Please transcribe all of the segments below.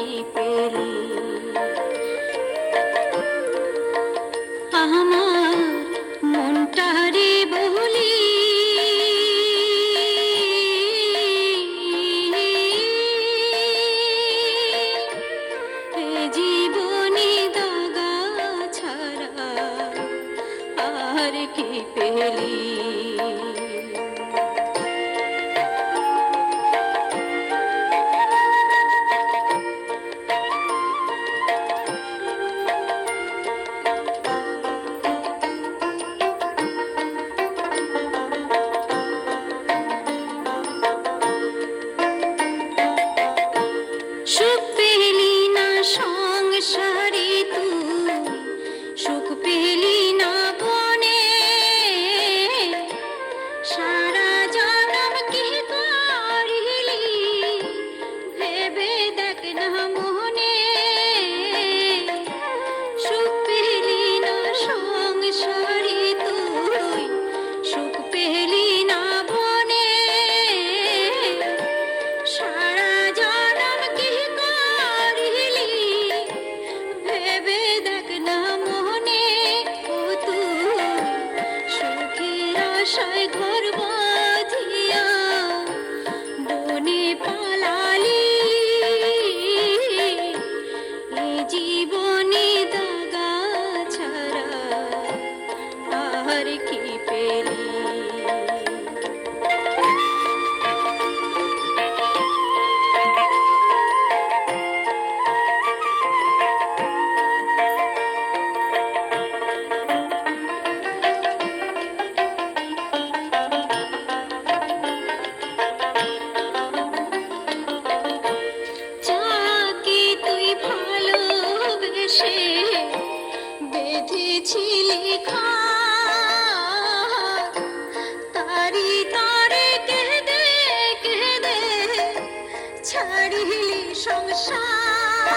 কি পেলি আমার মনটারে বলি এ জীবনে দাগা ছাড়া আর কি পেলি সুখ পেলি না সংসারে তুই সুখ পেলি না বনে সারা জনম কি করিলি ভেবে দেখ না মনে সুখ পেলি না সংসারে তুই সুখ পেলি না বনে সারা ভেবে দেখ না মনে ও তুই সুখের আশায় ঘর বাঁধিয়া বনে পালালি এ জীবনে দাগা ছাড়া আর কি পেলি ভালোবেসে বেঁধেছিলি খাট তারি তারে কেঁদে কেঁদে ছাড়িলি সংসার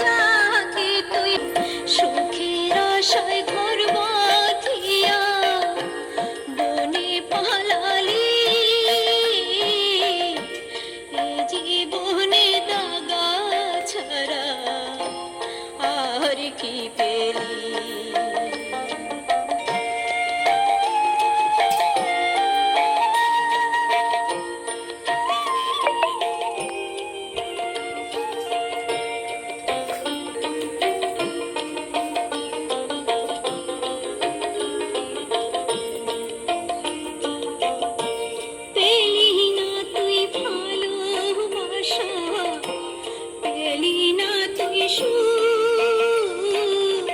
যাকে তুই সুখের আশায় ঘর বাঁধিয়া বনে পালালি এ জীবনে দাগা ছাড়া আর কি পেলি পেলি না তুই ভালোবাসা পেলি না তুই সুখ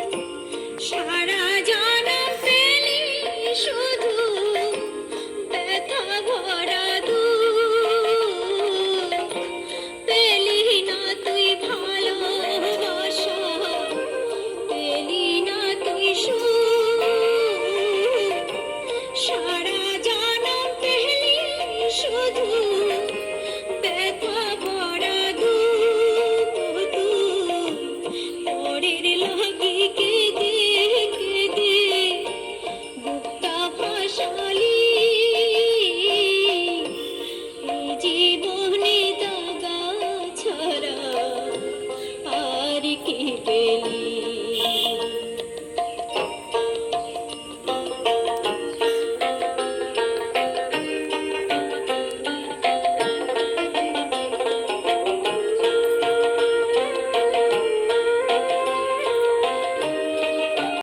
সারা জনম পেলি শুধু ব্যথা ভরা দুঃখ পেলি না তুই ভালোবাসা পেলি না তুই সুখ সারা জনম পেলি শুধু